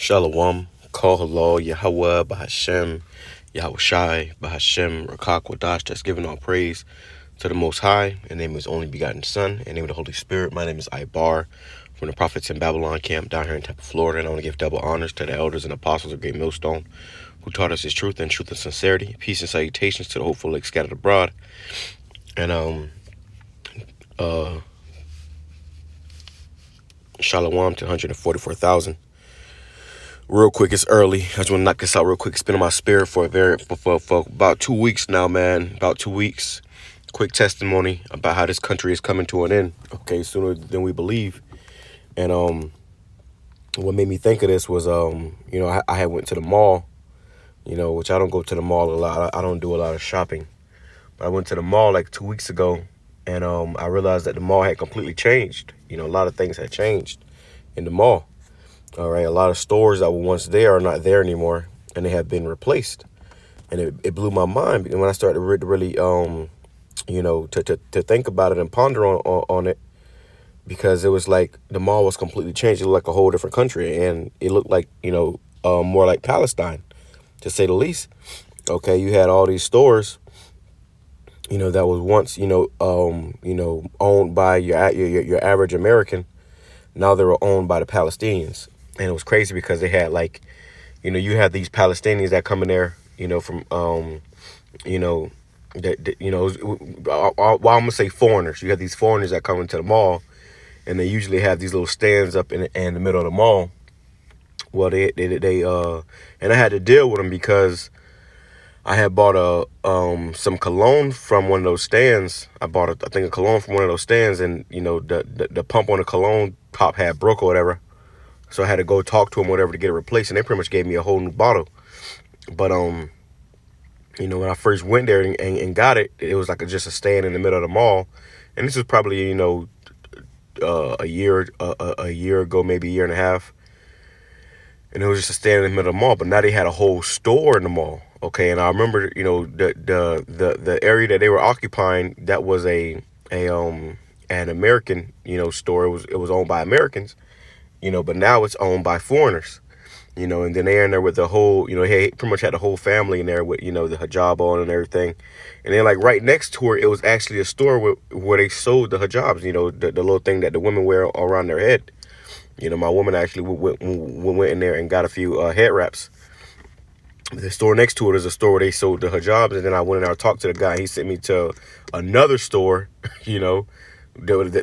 Shalom, call halal, YAHAWAH, BAHASHAM, YAHAWASHI, BAHASHAM, RAWCHAA, QADASH, that's giving all praise to the Most High, in the name of His only begotten Son, in the name of the Holy Spirit. My name is Ibar, from the Prophets in Babylon camp down here in Tampa, Florida, and I want to give double honors to the elders and apostles of Great Millstone, who taught us His truth and sincerity. Peace and salutations to the hopeful like scattered abroad. And Shalom to 144,000. Real quick, it's early. I just want to knock this out real quick. It's been in my spirit for about 2 weeks now, man. About 2 weeks. Quick testimony about how this country is coming to an end. Okay, sooner than we believe. And what made me think of this was I had went to the mall, which I don't go to the mall a lot. I don't do a lot of shopping. But I went to the mall like 2 weeks ago, and I realized that the mall had completely changed. A lot of things had changed in the mall. All right, a lot of stores that were once there are not there anymore, and they have been replaced. And it blew my mind when I started to really, to think about it and ponder on it, because it was like the mall was completely changed. It looked like a whole different country, and it looked like, more like Palestine, to say the least. Okay, you had all these stores, that was once, owned by your average American. Now they were owned by the Palestinians. And it was crazy because they had you had these Palestinians that come in there, from, well, I'm going to say foreigners. You have these foreigners that come into the mall, and they usually have these little stands up in the middle of the mall. Well, and I had to deal with them because I had bought some cologne from one of those stands. I bought a cologne from one of those stands, and the pump on the cologne top had broke or whatever. So I had to go talk to them, whatever, to get it replaced, and they pretty much gave me a whole new bottle. But when I first went there and got it, it was like just a stand in the middle of the mall, and this was probably a year ago, maybe a year and a half, and it was just a stand in the middle of the mall. But now they had a whole store in the mall. Okay, and I remember the area that they were occupying, that was an American store. It was owned by Americans. But now it's owned by foreigners, and then they're in there with the whole, hey, pretty much had the whole family in there with, the hijab on and everything. And then like right next to it was actually a store where they sold the hijabs, the little thing that the women wear around their head. My woman actually went in there and got a few head wraps. The store next to it is a store where they sold the hijabs. And then I went in there and talked to the guy. He sent me to another store, that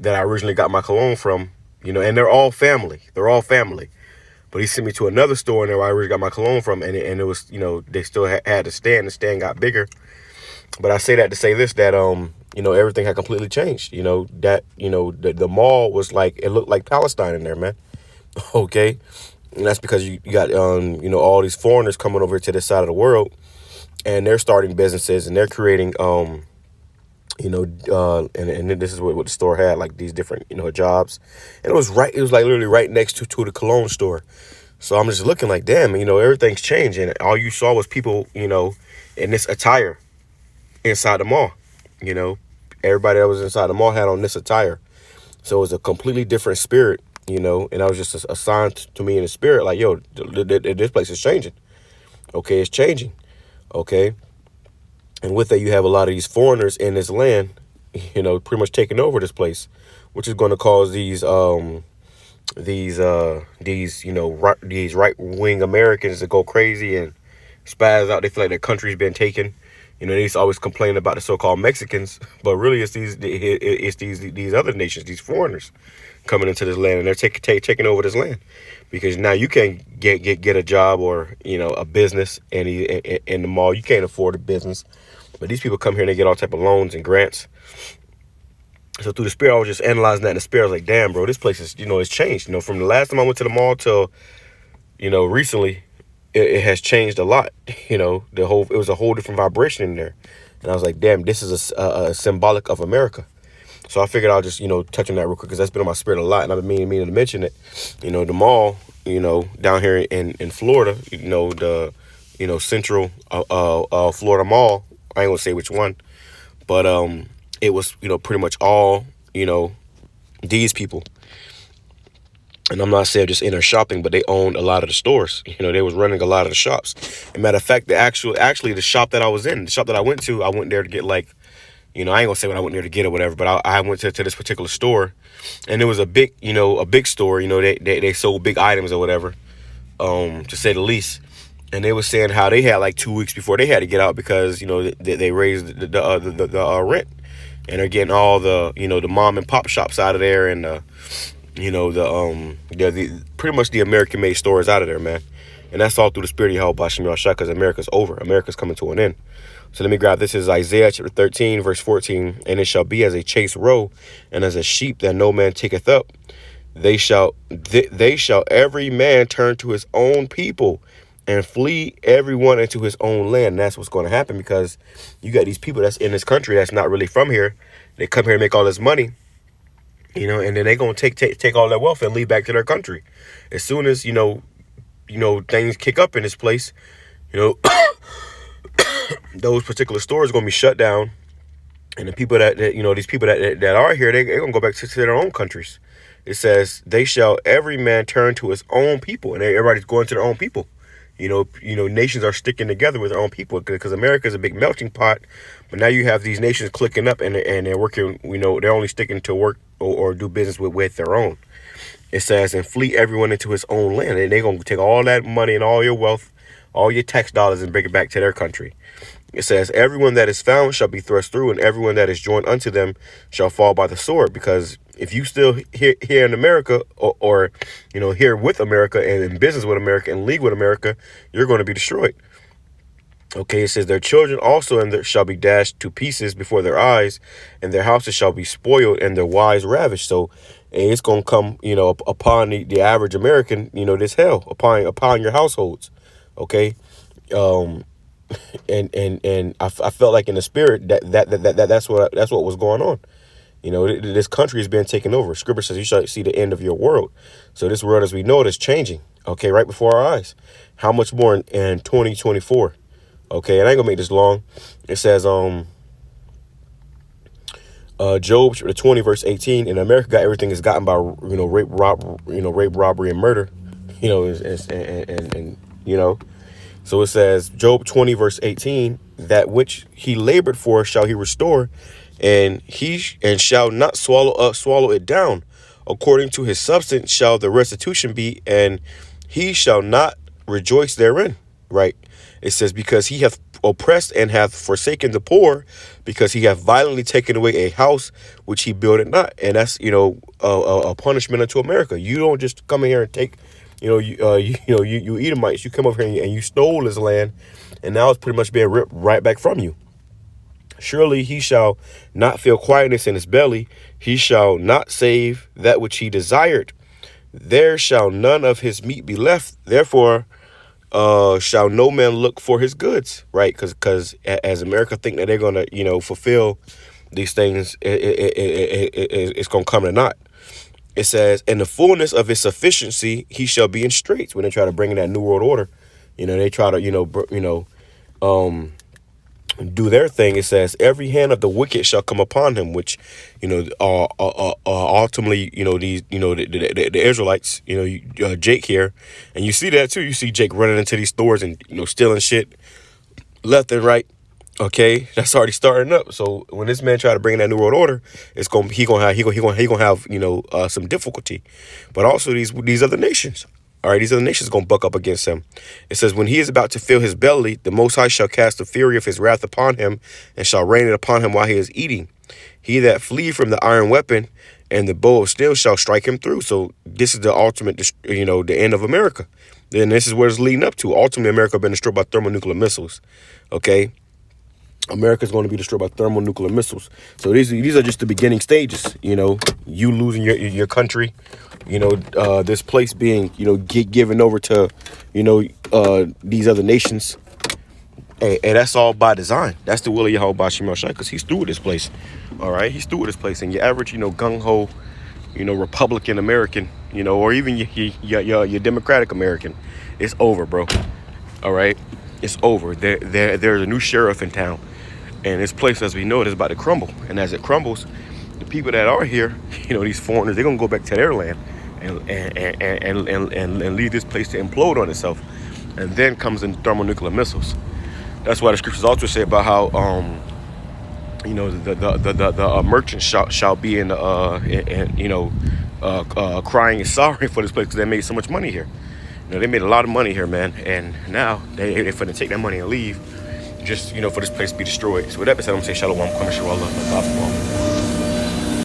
I originally got my cologne from. And they're all family. But he sent me to another store in there where I originally got my cologne from. And it was, they still had the stand. The stand got bigger. But I say that to say this, that, everything had completely changed. The mall was like, it looked like Palestine in there, man. Okay. And that's because you got, all these foreigners coming over to this side of the world. And they're starting businesses, and they're creating, and this is what the store had, like these different, jobs. And it was like literally right next to the cologne store. So I'm just looking like, damn, everything's changing. And all you saw was people, in this attire inside the mall. Everybody that was inside the mall had on this attire. So it was a completely different spirit, and that was just a sign to me in the spirit, like, yo, this place is changing. Okay, it's changing. Okay. And with that, you have a lot of these foreigners in this land, pretty much taking over this place, which is going to cause these right-wing Americans to go crazy and spaz out. They feel like their country's been taken. They used to always complain about the so-called Mexicans, but really it's these other nations, these foreigners coming into this land, and they're taking over this land, because now you can't get a job or a business in the mall. You can't afford a business, but these people come here and they get all type of loans and grants. So through the spirit, I was just analyzing that in the spirit. I was like, damn, bro, this place is it's changed. From the last time I went to the mall till recently, it has changed a lot. It was a whole different vibration in there, and I was like, damn, this is a symbolic of America. So I figured I'll just, touch on that real quick, because that's been on my spirit a lot, and I've been meaning to mention it. The mall, down here in Florida, the, Central Florida Mall. I ain't gonna say which one, but it was, pretty much all, these people. And I'm not saying just inner shopping, but they owned a lot of the stores. You know, they was running a lot of the shops. And matter of fact, actually the shop that I was in, the shop that I went to, I went there to get like, you know, I ain't gonna say when I went there to get it or whatever, but I went to this particular store, and it was a big, you know, a big store. You know, they sold big items or whatever, to say the least. And they was saying how they had like 2 weeks before they had to get out because, you know, they raised the rent, and they're getting all the, you know, the mom and pop shops out of there, and you know, the pretty much the American made stores out of there, man. And that's all through the spirit of YAHAWASHI, because America's over. America's coming to an end. So let me grab this. Is Isaiah chapter 13, verse 14. And it shall be as a chased roe, and as a sheep that no man taketh up. They shall every man turn to his own people, and flee everyone into his own land. And that's what's going to happen, because you got these people that's in this country that's not really from here. They come here and make all this money, you know, and then they're going to take all that wealth and leave back to their country. As soon as, you know, things kick up in this place, you know, those particular stores are going to be shut down. And the people that you know, these people that are here, they're going to go back to their own countries. It says, they shall every man turn to his own people. And everybody's going to their own people. You know, nations are sticking together with their own people, because America is a big melting pot. But now you have these nations clicking up, and they're working, you know, they're only sticking to work or do business with their own. It says, and flee everyone into his own land. And they're going to take all that money and all your wealth, all your tax dollars, and bring it back to their country. It says, everyone that is found shall be thrust through, and everyone that is joined unto them shall fall by the sword. Because if you still here in America, or you know, here with America and in business with America and league with America, you're going to be destroyed. Okay, it says, their children also and shall be dashed to pieces before their eyes, and their houses shall be spoiled, and their wives ravished. So it's going to come, you know, upon the average American, you know, this hell upon your households. Okay. And I felt like in the spirit that's what was going on. You know, this country is being taken over. Scripture says you shall see the end of your world. So this world as we know it is changing. Okay, right before our eyes. How much more in 2024? Okay, and I ain't gonna make this long. It says Job chapter 20 verse 18. In America, got everything is gotten by, you know, rape, robbery, and murder. You know, and you know. So it says, Job 20 verse 18, that which he labored for shall he restore, and shall not swallow it down. According to his substance shall the restitution be, and he shall not rejoice therein. Right? It says, because he hath oppressed and hath forsaken the poor, because he hath violently taken away a house which he builded not. And that's, you know, a punishment unto America. You don't just come in here and take, you know, you Edomites, you come over here and you stole his land, and now it's pretty much being ripped right back from you. Surely he shall not feel quietness in his belly. He shall not save that which he desired. There shall none of his meat be left. Therefore, shall no man look for his goods, right? Because as America think that they're gonna, you know, fulfill these things, it's gonna come to naught. It says, in the fullness of his sufficiency, he shall be in straits. When they try to bring in that New World Order, you know, they try to, do their thing. It says, every hand of the wicked shall come upon him, which, you know, ultimately, you know, these, you know, the Israelites, you know, Jake here, and you see that too. You see Jake running into these stores and, you know, stealing shit left and right. Okay, that's already starting up. So when this man try to bring in that New World Order, he gonna have you know, some difficulty. But also these other nations. All right, these other nations gonna buck up against him. It says, when he is about to fill his belly, the Most High shall cast the fury of his wrath upon him, and shall rain it upon him while he is eating. He that flee from the iron weapon and the bow of steel shall strike him through. So this is the ultimate, you know, the end of America. Then this is where it's leading up to. Ultimately, America been destroyed by thermonuclear missiles. Okay. America's going to be destroyed by thermonuclear missiles. So these are just the beginning stages. You know, you losing your country. You know, this place being, you know, given over to, you know, these other nations. And that's all by design. That's the will of YAHAWASHI, because he's through with this place. All right, he's through with this place. And your average, you know, gung ho, you know, Republican American, you know, or even your Democratic American, it's over, bro. All right, it's over. There's a new sheriff in town. And this place, as we know it, is about to crumble. And as it crumbles, the people that are here, you know, these foreigners, they're going to go back to their land. and lead this place to implode on itself. And then comes in thermonuclear missiles. That's why the scriptures also say about how the merchants shall be crying and sorry for this place because they made so much money here. They made a lot of money here, man, and now they're finna take that money and leave, just for this place to be destroyed. So with that being said, I'm gonna say shalom, come and show Allah,